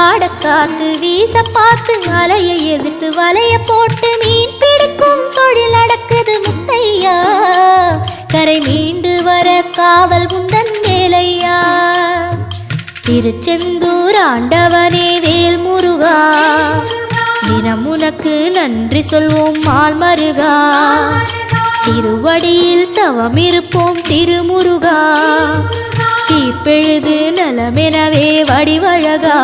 ஆடக்காத்து வீச பார்த்து அலையை எதிர்த்து வலைய போட்டு மீன் பிடிக்கும் தொழில் நடக்குது முத்தையா. கரை மீண்டு வர காவல் உந்தன் வேலையா. திருச்செந்தூர் ஆண்டவனே வேல் முருகா, தினம் உனக்கு நன்றி சொல்வோம் மால் மருகா. திருவடியில் தவம் இருப்போம் திருமுருகா, தீப்பெழுது நலமெனவே வடிவழகா.